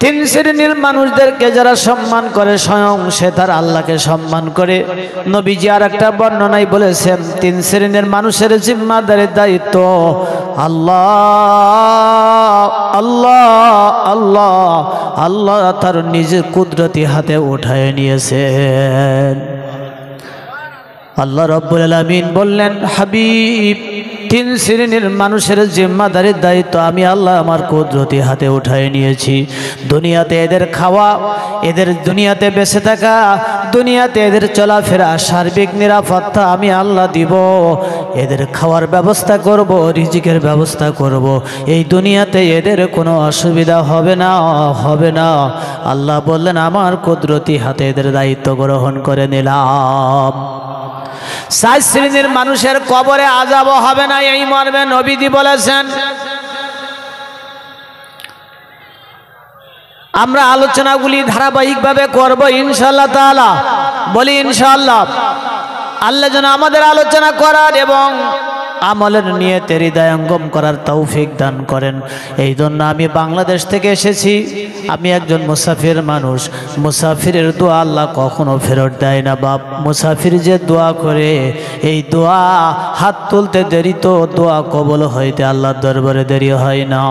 তিন শ্রেণীর মানুষদেরকে যারা সম্মান করে স্বয়ং সে তার আল্লাহকে সম্মান করে। নবীজি আর একটা বর্ণনায় বলেছেন তিন শ্রেণীর মানুষের জিম্মাদারের দায়িত্ব আল্লাহ আল্লাহ আল্লাহ আল্লাহ তার নিজের কুদরতি হাতে উঠায় নিয়েছেন। আল্লাহ রাব্বুল আলামিন বললেন, হাবিব তিন শ্রেণীর মানুষের জিম্মাদারির দায়িত্ব আমি আল্লাহ আমার কুদরতি হাতে উঠায় নিয়েছি। দুনিয়াতে এদের খাওয়া, এদের দুনিয়াতে বেঁচে থাকা, দুনিয়াতে এদের চলাফেরা, সার্বিক নিরাপত্তা আমি আল্লাহ দিব। এদের খাওয়ার ব্যবস্থা করব, রিজিকের ব্যবস্থা করব। এই দুনিয়াতে এদের কোনো অসুবিধা হবে না, হবে না। আল্লাহ বললেন আমার কুদরতি হাতে এদের দায়িত্ব গ্রহণ করে নিলাম। চার শ্রেণীর মানুষের কবরে আযাব হবে না, এই মর্মে নবীজি বলেছেন। আমরা আলোচনাগুলি ধারাবাহিকভাবে করব ইনশাআল্লাহ তাআলা। বলি ইনশাআল্লাহ। আল্লাহ যেন আমাদের আলোচনা করার এবং আমলের নিয়তে হৃদয়ঙ্গম করার তৌফিক দান করেন। এই জন্য আমি বাংলাদেশ থেকে এসেছি। আমি একজন মুসাফির মানুষ। মুসাফিরের দোয়া আল্লাহ কখনো ফেরত দেয় না বাপ। মুসাফির যে দোয়া করে এই দোয়া হাত তুলতে দেরি তো দোয়া কবুল হইতে আল্লাহর দরবারে দেরি হয় না।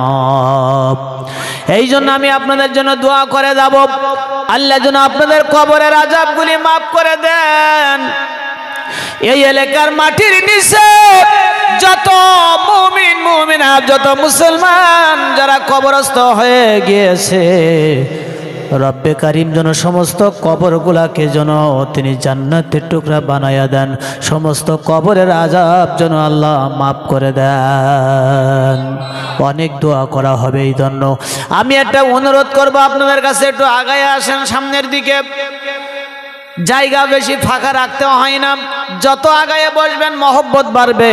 এই জন্য আমি আপনাদের জন্য দোয়া করে যাব, আল্লাহ যেন আপনাদের কবরের আযাবগুলি মাফ করে দেন। এই এলাকার মাটির নিচে যত মুমিন মুমিনা, যত মুসলমান যারা কবরস্থ হয়ে গিয়েছে, রব্বে কারিম যেন সমস্ত কবরগুলাকে যেন তিনি জান্নাতের টুকরা বানায়া দেন। সমস্ত কবরের আযাব যেন আল্লাহ মাফ করে দেন। অনেক দোয়া করা হবে। এই জন্য আমি একটা অনুরোধ করব আপনাদের কাছে, একটু আগায় আসেন সামনের দিকে। জায়গা বেশি ফাঁকা রাখতে হয় না। যত আগায়ে বসবেন মহব্বত বাড়বে।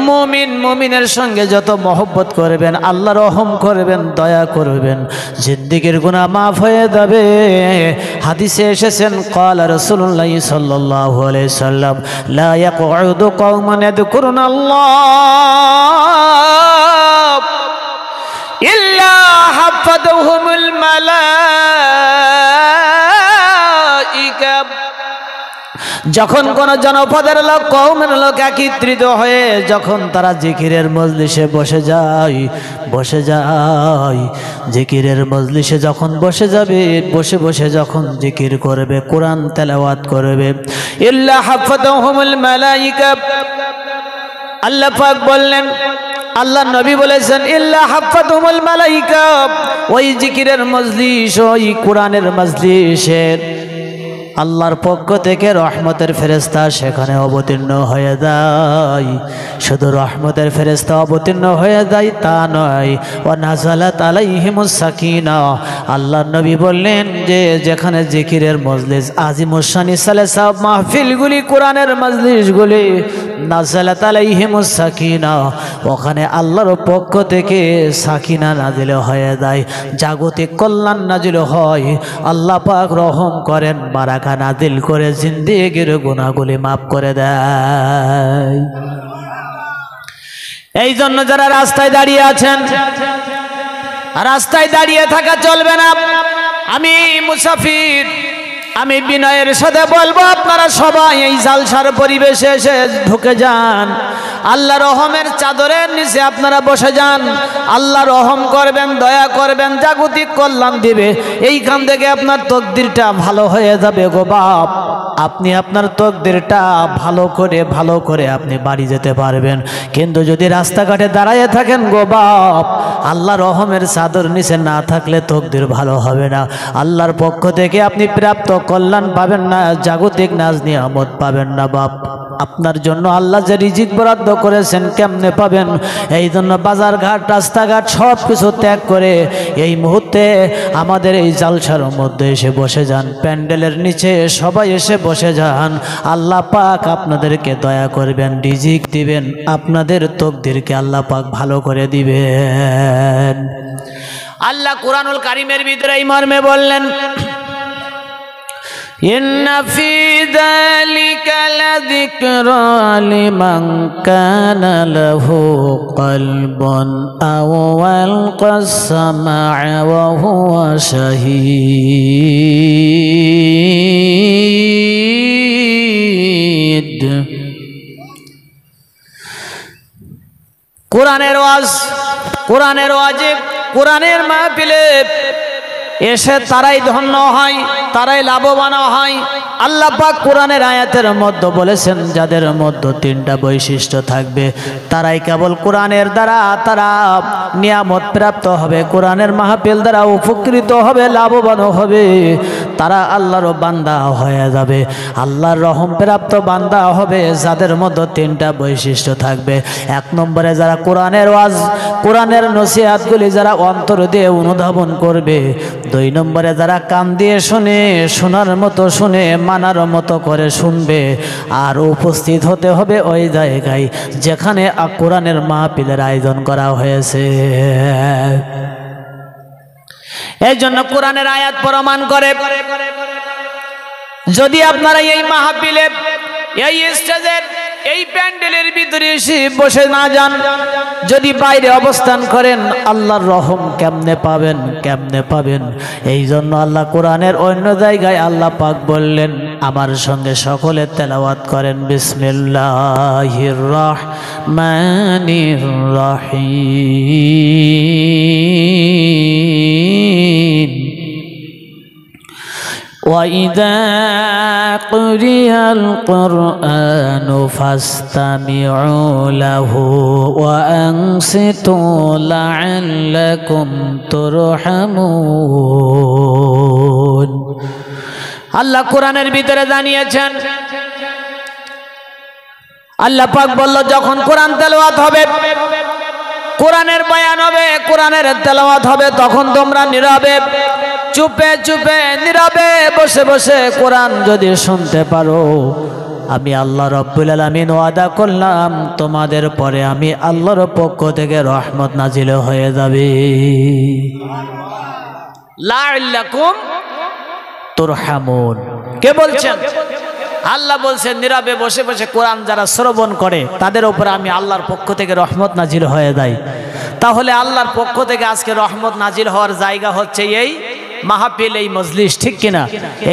মুমিন মুমিনের সঙ্গে যত মহব্বত করবেন, আল্লাহ রহম করবেন, দয়া করবেন, জিন্দেগীর গুনাহ মাফ হয়ে যাবে। হাদিসে এসেছেন ক্বালা রাসূলুল্লাহ সাল্লাল্লাহু আলাইহি সাল্লাম লা ইয়াকউদু কওমান ইয়াযকুরুনাল্লাহ ইল্লা হাফাদহুমুল মালাইকা। যখন কোন জনপদের লোক, কওমের লোক একত্রিত হয়ে যখন তারা জিকিরের মজলিসে বসে যায়, জিকিরের মজলিসে যখন বসে যাবে, বসে বসে যখন জিকির করবে, কোরআন তেলাওয়াত করবে, ইল্লা হাফাদাহুমুল মালাইকা। আল্লাহ পাক বললেন, আল্লাহ নবী বলেছেন ইল্লা হাফাদাহুমুল মালাইকা। ওই জিকিরের মজলিস, ওই কোরআনের মজলিসের আল্লাহর পক্ষ থেকে রহমতের ফেরেশতা সেখানে অবতীর্ণ হয়ে যায়। শুধু রহমতের ফেরেশতা অবতীর্ণ হয়ে যায় তা নয়, ওয়া নাযালাত আলাইহিমুস সাকিনাহ। আল্লাহর নবী বললেন যে যেখানে জিকিরের মজলিস, আজিমুস শানি সালাসা মাহফিলগুলি, কোরআনের মজলিসগুলি, নাযালাত আলাইহিমুস সাকিনাহ, ওখানে আল্লাহর পক্ষ থেকে সাকিনা নাজিল হয়ে যায়, জাগতিক কল্যাণ নাজিল হয়। আল্লাহ পাক রহম করেন, বারাকা নাজিল করে জিন্দেগীর গুনাহগুলি মাফ করে দেয়। এই জন্য যারা রাস্তায় দাঁড়িয়ে আছেন, রাস্তায় দাঁড়িয়ে থাকা চলবে না। আমি মুসাফির, আমি বিনয়ের সাথে বলবো আপনারা সবাই এই জালসার পরিবেশে এসে ঢুকে যান। আল্লাহ রহমের চাদরের নিচে আপনারা বসে যান। আল্লাহ রহম করবেন, দয়া করবেন, জাগতিক কল্যাণ দিবে। এইখান থেকে আপনার তকদিরটা ভালো হয়ে যাবে গো বাপ। আপনি আপনার তকদিরটা ভালো করে আপনি বাড়ি যেতে পারবেন। কিন্তু যদি রাস্তাঘাটে দাঁড়ায় থাকেন গো বাপ, আল্লাহ রহমের চাদর নিচে না থাকলে তকদির ভালো হবে না। আল্লাহর পক্ষ থেকে আপনি প্রাপ্ত কল্যাণ পাবেন না, জাগতিক নাজ নিয়ামত পাবেন না বাপ। আপনার জন্য আল্লাহ যে রিজিক বরাদ্দ করেছেন কেমনে পাবেন? এই জন্য বাজার ঘাট, রাস্তাঘাট সব কিছু ত্যাগ করে এই মুহূর্তে আমাদের এই জালসার মধ্যে এসে বসে যান। প্যান্ডেলের নিচে সবাই এসে বসে যান। আল্লাহ পাক আপনাদেরকে দয়া করবেন, রিজিক দিবেন, আপনাদের তকদিরকে আল্লাহ পাক ভালো করে দিবেন। আল্লাহ কুরআনুল কারীমের ভিতরে এই মর্মে বললেন, ইন্না ফি যালিকা লাযিকরা লিমান কানা লাহু কলবুন আও আলকাস সামআ ওয়া হুয়া শাহীদ। কোরআনের ওয়াজ, কোরআনের ওয়াজে, কোরআনের মাহফিলে এসে তারাই ধন্য হয়, তারাই লাভবান হয়। আল্লাহ পাক কোরআনের আয়াতের মধ্যে বলেছেন যাদের মধ্যে তিনটা বৈশিষ্ট্য থাকবে তারাই কেবল কোরআনের দ্বারা তারা নিয়ামত প্রাপ্ত হবে, কোরআনের মাহফিল দ্বারা উপকৃত হবে, লাভবান হবে, তারা আল্লাহর বান্দা হয়ে যাবে, আল্লাহর রহম প্রাপ্ত বান্দা হবে যাদের মধ্যে তিনটা বৈশিষ্ট্য থাকবে। এক নম্বরে যারা কোরআনের ওয়াজ, কোরআনের নসিহতগুলি যারা অন্তর দিয়ে অনুধাবন করবে। দুই নম্বরে যারা কান দিয়ে শুনে, শোনার মতো শুনে মানার মতো করে শুনবে। আর উপস্থিত হতে হবে ওই জায়গায় যেখানে কোরআনের মাহফিলের আয়োজন করা হয়েছে। এই জন্য কোরআনের আয়াত প্রমাণ করে যদি আপনারা এই মাহফিলে, এই স্টেজের, এই প্যান্ডেলের ভিতরে এসে বসে না যান, যদি বাইরে অবস্থান করেন, আল্লাহর রহম কেমনে পাবেন, কেমনে পাবেন? এই জন্য আল্লাহ কোরআনের অন্য জায়গায় আল্লাহ পাক বললেন, আমার সঙ্গে সকলে তেলাওয়াত করেন, বিসমিল্লাহির রহমানির রহিম। وَإِذَا قُرِئَ الْقُرْآنُ فَاسْتَمِعُوا لَهُ وَأَنصِتُوا لَعَلَّكُمْ تُرْحَمُونَ। আল্লাহ কোরআনের ভিতরে জানিয়েছেন, আল্লাহ পাক বলল যখন কোরআন তেলাওয়াত হবে, কোরআনের বয়ান হবে, কোরআনের তেলাওয়াত হবে, তখন তোমরা নীরবে, চুপে চুপে, নীরবে বসে বসে কোরআন যদি শুনতে পারো, আমি আল্লাহ রাব্বুল আলামিন ওয়াদা করলাম তোমাদের পরে আমি আল্লাহর পক্ষ থেকে রহমত নাজিল হয়ে যাবে। লাআল্লাকুম তুরহামুন। কে বলছেন? আল্লাহ বলছেন নীরবে বসে বসে কোরআন যারা শ্রবণ করে তাদের উপরে আমি আল্লাহর পক্ষ থেকে রহমত নাজিল হয়ে যায়। তাহলে আল্লাহর পক্ষ থেকে আজকে রহমত নাজিল হওয়ার জায়গা হচ্ছে এই মাহফিল, এই মজলিস, ঠিক কিনা?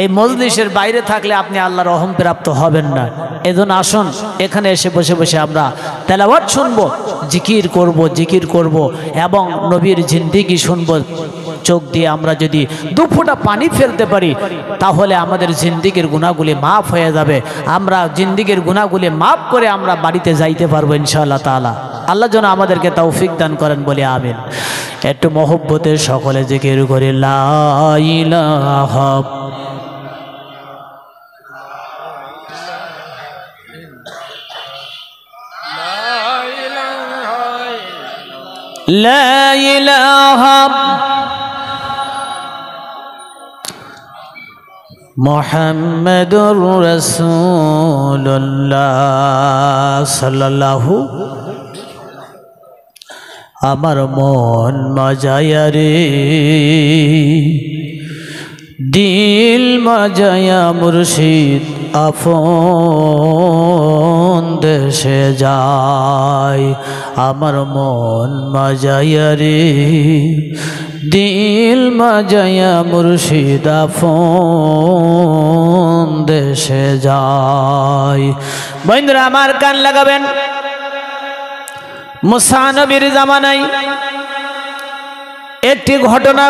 এই মজলিসের বাইরে থাকলে আপনি আল্লাহর রহম প্রাপ্ত হবেন না। এজন্য আসুন এখানে এসে বসে বসে আমরা তেলাওয়াত শুনবো, জিকির করব, জিকির করব এবং নবীর জিন্দেগি শুনবো। চোখ দিয়ে আমরা যদি দু ফোঁটা পানি ফেলতে পারি তাহলে আমাদের জিন্দেগির গুনাহগুলি মাফ হয়ে যাবে। আমরা জিন্দেগির গুনাহগুলি মাফ করে আমরা বাড়িতে যাইতে পারবো ইনশাআল্লাহ তাআলা। আল্লাহ যেন আমাদেরকে তৌফিক দান করেন, বলি আমিন। একটু মহব্বতের সকলে জিকির করে লা ইলাহা লা ইলাহা মুহাম্মাদুর রাসূলুল্লাহ সাল্লাল্লাহু। আমার মন মজায়া রে, দিল মজায়া মুর্শিদ আপন দেশে যায়। আমার মন মজায়া রে, দিল মজায়া মুর্শিদ আপন দেশে যায়। বন্ধুরা আমার কান লাগাবেন, মুসা নবীর জামানায় একটি ঘটনা,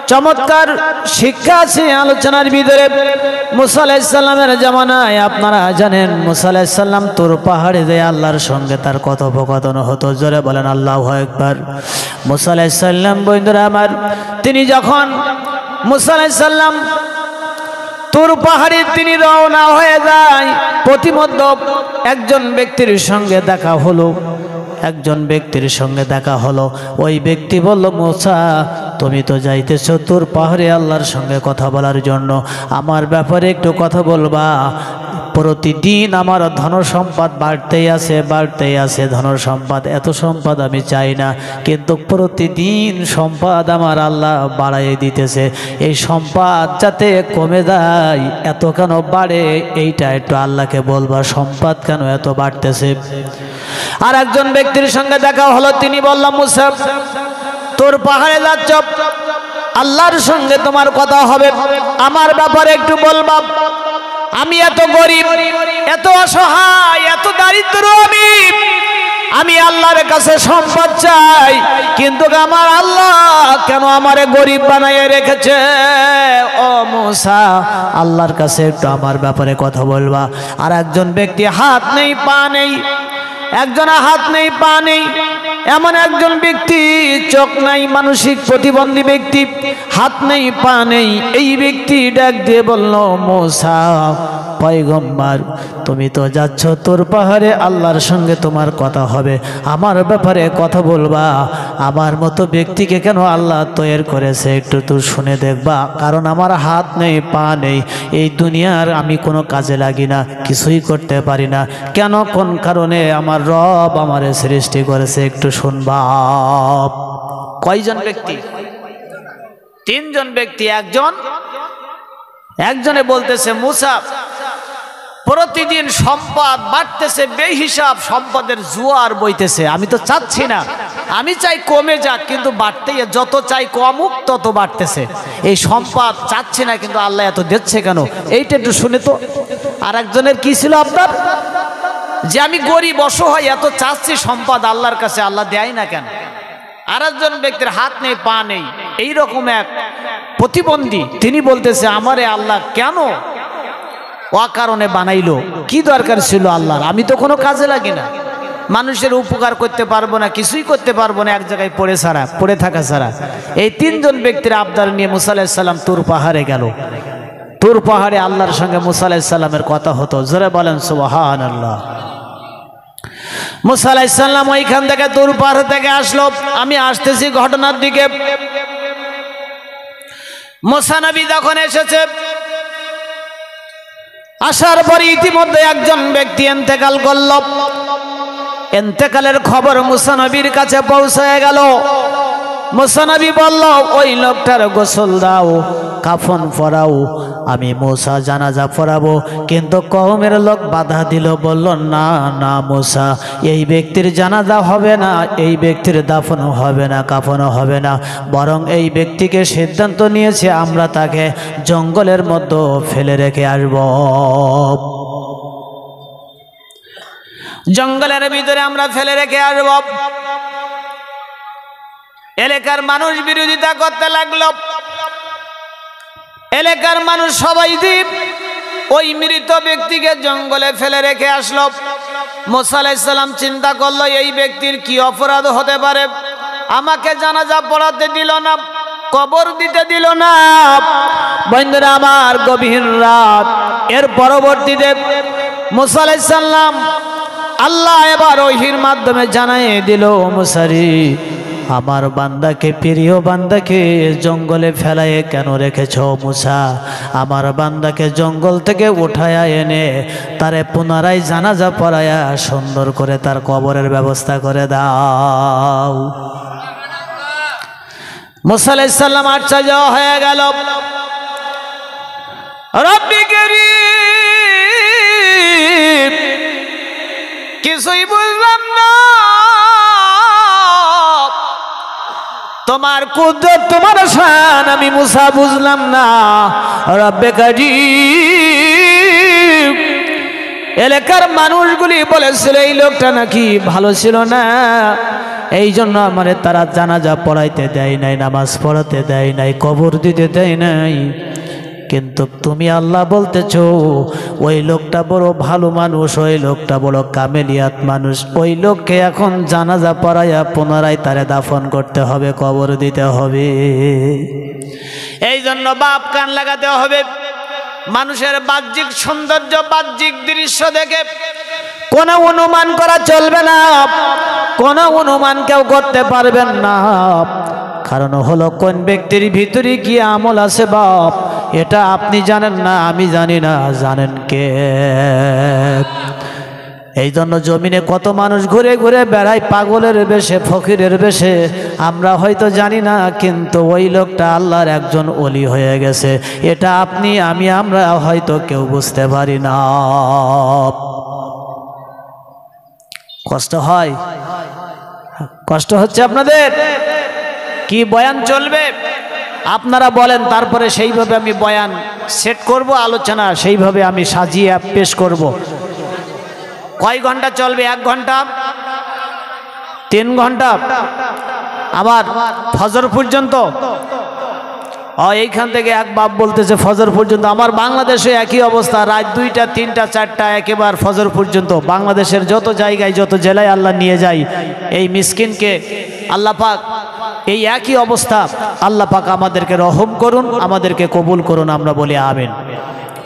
চমৎকার শিক্ষা আছে আলোচনার ভিতরে। মুসা আলাইহিস সালামের জামানায় আপনারা জানেন মুসা আলাইহিস সালাম তুর পাহাড়ে যে আল্লাহর সঙ্গে তার কথোপকথন হতো। জোরে বলেন আল্লাহু আকবার। মুসা আলাইহিস সালাম বন্ধুরা আমার, তিনি যখন মুসা আলাইহিস সালাম তুর পাহাড়ে তিনি রওনা হয়ে যায়, প্রতিমধ্যে একজন ব্যক্তির সঙ্গে দেখা হলো, একজন ব্যক্তির সঙ্গে দেখা হলো। ওই ব্যক্তি বলল, মুসা তুমি তো যাইতেছো তুর পাহাড়ে আল্লাহর সঙ্গে কথা বলার জন্য, আমার ব্যাপারে একটু কথা বলবা? প্রতিদিন আমার ধন সম্পদ বাড়তেই আছে ধন সম্পদ, এত সম্পদ আমি চাই না, কিন্তু প্রতিদিন সম্পদ আমার আল্লাহ বাড়াই দিতেছে। এই সম্পদ যাতে কমে যায়, এত কেন বাড়ে এইটা একটু আল্লাহকে বলবা, সম্পদ কেন এত বাড়তেছে। আর একজন ব্যক্তির সঙ্গে দেখা হলো, তিনি বললাম, মুসা তোর পাহাড়ে যাচ্ছ, আল্লাহর সঙ্গে তোমার কথা হবে, আমার ব্যাপারে একটু বলবা। আমি এত গরিব, এত অসহায়, এত দারিদ্র, আমি আল্লাহর কাছে সম্পদ চাই, কিন্তু আমার আল্লাহ কেন আমারে গরিব বানাইয়ে রেখেছে? ও মুসা, আল্লাহর কাছে একটু আমার ব্যাপারে কথা বলবা। আর একজন ব্যক্তি হাত নেই পা নেই, একজনের হাত নেই পা নেই, এমন একজন ব্যক্তি, চোখ নাই, মানসিক প্রতিবন্ধী ব্যক্তি, হাত নেই পা নেই, এই ব্যক্তি ডাক দিয়ে বলল, মুসা পয়গম্বর, তুমি তো যাচ্ছ তোর পাহাড়ে, আল্লাহর সঙ্গে তোমার কথা হবে, আমার ব্যাপারে কথা বলবা। আমার মতো ব্যক্তিকে কেন আল্লাহ তৈরি করেছে একটু তুই শুনে দেখবা, কারণ আমার হাত নেই পা নেই, এই দুনিয়ার আমি কোনো কাজে লাগি না, কিছুই করতে পারি না, কেন কোন কারণে আমার রব আমারে সৃষ্টি করেছে একটু শুনবা। কয়জন ব্যক্তি? তিনজন ব্যক্তি। একজনে বলতেছে, মুসা প্রতিদিন সম্পদ বাড়তেছে বেহিসাব, সম্পদের জোয়ার বইতেছে, আমি তো চাচ্ছি না, আমি চাই কমে যাক, কিন্তু বাড়তেই, যত চাই কমুক তত বাড়তেছে, এই সম্পদ চাচ্ছি না, কিন্তু আল্লাহ এত দিচ্ছে কেন, এইটা একটু শুনে তো। আর একজনের কি ছিল আপনার, যে আমি গরিব অসহায়, এত চাচ্ছি সম্পদ আল্লাহর কাছে, আল্লাহ দেয় না কেন। আর একজন ব্যক্তির হাত নেই পা নেই, এইরকম এক প্রতিবন্ধী, তিনি বলতেছে, আমারে আল্লাহ কেন অকারণে বানাইলো, কি দরকার ছিল আল্লাহর, আমি তো কোনো কাজে লাগি না, মানুষের উপকার করতে পারবো না, কিছুই করতে পারবো না, এক জায়গায় পড়ে থাকা ছাড়া। এই তিনজন ব্যক্তির আবদার নিয়ে মুসা আলাইহিস সালাম তুর পাহাড়ে গেল। তুর পাহাড়ে আল্লাহর সঙ্গে মুসা আলাইহিস সালামের কথা হতো, জোরে বলেন সুবহানাল্লাহ। মুসা আলাইহিস সালাম ওইখান থেকে তুর পাহাড় থেকে আসলো। আমি আসতেছি ঘটনার দিকে। মুসা নবী যখন এসেছে, আসার পরে ইতিমধ্যে একজন ব্যক্তি ইন্তেকাল করল। ইন্তেকালের খবর মুসা নবীর কাছে পৌঁছে গেল। মুসা নবী বলল, ওই লোকটার গোসল দাও, কাফন পরাও, আমি মুসা জানাজা পড়াবো। কিন্তু কওমের লোক বাধা দিল, বলল, না না মুসা, এই ব্যক্তির জানাজা হবে না, এই ব্যক্তির দাফন হবে না, কাফনও হবে না, বরং এই ব্যক্তিকে সিদ্ধান্ত নিয়েছে আমরা তাকে জঙ্গলের মধ্যে ফেলে রেখে আসব, জঙ্গলের ভিতরে আমরা ফেলে রেখে আসব। এলাকার মানুষ বিরোধিতা করতে লাগলো। এলাকার মানুষ সবাই ওই মৃত ব্যক্তিকে জঙ্গলে ফেলে রেখে আসলো। মুসা আলাইহিস সালাম চিন্তা করলো, এই ব্যক্তির কি অপরাধ হতে পারে, আমাকে জানাজা পড়াতে দিল না, কবর দিতে দিল না। বন্ধুরা আমার, গভীর রাত, এর পরবর্তীতে মুসা আলাইহিস সালাম আল্লাহ এবার ওহীর মাধ্যমে জানাই দিল, মুসারি, আমার বান্দাকে, প্রিয় বান্দাকে জঙ্গলে ফেলায়ে কেন রেখেছ মুসা? আমার বান্দাকে জঙ্গল থেকে উঠায়া এনে তারে পুনরায় জানাজা পড়ায়া সুন্দর করে তার কবরের ব্যবস্থা করে দাও। মুসা আলাইহিস সালাম আশ্চর্য হয়ে গেল। রব্বি কারীম, কিছুই বুঝলাম না, তোমার কুদরত, তোমার শান আমি মুসা বুঝলাম না। রব্বে কারীম, এলাকার মানুষগুলি বলেছিল এই লোকটা নাকি ভালো ছিল না, এই জন্য আমারে তারা জানাজা পড়াইতে দেয় নাই, নামাজ পড়াতে দেয় নাই, কবর দিতে দেয় নাই। কিন্তু তুমি আল্লাহ বলতেছো ওই লোকটা বড় ভালো মানুষ, ওই লোকটা বড় কামেলিয়াত মানুষ, ওই লোককে এখন জানাজা পড়াইয়া পুনরায় তারে দাফন করতে হবে, কবর দিতে হবে। এই জন্য বাপ কান লাগাতে হবে। মানুষের বাহ্যিক সৌন্দর্য, বাহ্যিক দৃশ্য দেখে কোনো অনুমান করা চলবে না, কোনো অনুমান কেউ করতে পারবেন না। কারণ হলো কোন ব্যক্তির ভিতরে কি আমল আছে বাপ, এটা আপনি জানেন না, আমি জানি না, জানেন কে? এই জন্য জমিনে কত মানুষ ঘুরে ঘুরে বেড়ায় পাগলের বেশে, ফকিরের বেশে। আমরা হয়তো জানি না, কিন্তু ওই লোকটা আল্লাহর একজন ওলি হয়ে গেছে। এটা আপনি, আমি, আমরা হয়তো কেউ বুঝতে পারি না। কষ্ট হয়, কষ্ট হচ্ছে আপনাদের? কি বয়ান চলবে আপনারা বলেন, তারপরে সেইভাবে আমি বয়ান সেট করব, আলোচনা সেইভাবে আমি সাজিয়ে পেশ করব। কয় ঘন্টা চলবে? 1 ঘন্টা, 3 ঘন্টা, আবার ফজর পর্যন্ত? এইখান থেকে এক বাপ বলতেছে ফজর পর্যন্ত। আমার বাংলাদেশে একই অবস্থা, রাত 2টা, 3টা, 4টা, একেবারে ফজর পর্যন্ত। বাংলাদেশের যত জায়গায়, যত জেলায় আল্লাহ নিয়ে যায়, এই মিসকিনকে আল্লাহ পাক এই একই অবস্থা। আল্লাহ পাক আমাদেরকে রহম করুন, আমাদেরকে কবুল করুন, আমরা বলি আমিন।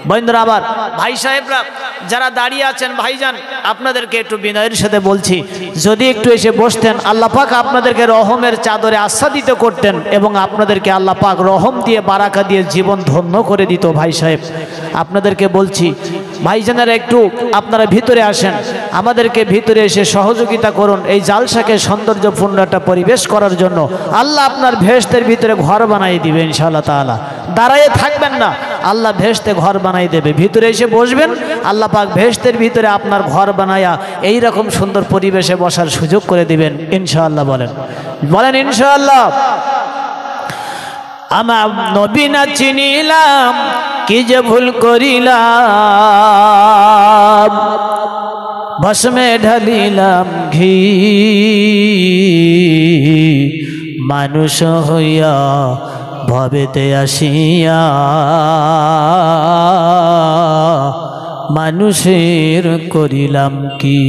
বন্ধুরা, আবার ভাই সাহেবরা যারা দাঁড়িয়ে আছেন, ভাইজান আপনাদেরকে একটু বিনয়ের সাথে বলছি, যদি একটু এসে বসতেন, আল্লাহ পাক আপনাদেরকে রহমের চাদরে আচ্ছাদিত করতেন এবং আপনাদেরকে আল্লাহ পাক রহম দিয়ে, বারাকা দিয়ে জীবন ধন্য করে দিত। ভাই সাহেব আপনাদেরকে বলছি, ভাইজানেরা একটু আপনারা ভিতরে আসেন, আমাদেরকে ভিতরে এসে সহযোগিতা করুন এই জালসাকে সৌন্দর্যপূর্ণ একটা পরিবেশ করার জন্য। আল্লাহ আপনার ভেস্তের ভিতরে ঘর বানাই দিবে ইনশাআল্লাহ তাআলা। দাঁড়ায়ে থাকবেন না, আল্লাহ ভেস্তে ঘর বানাই দেবে। ভিতরে এসে বসবেন, আল্লাহ পাক ভেস্তের ভিতরে আপনার ঘর বানায়া এই রকম সুন্দর পরিবেশে বসার সুযোগ করে দিবেন ইনশাআল্লাহ। বলেন বলেন ইনশাআল্লাহ। আমার নবী না চিনিলাম, কি যে ভুল করিলাম, ভস্মে ঢালিলাম ঘি, মানুষ হইয়া ভবেতে আসিয়া মানুষের করিলাম কি।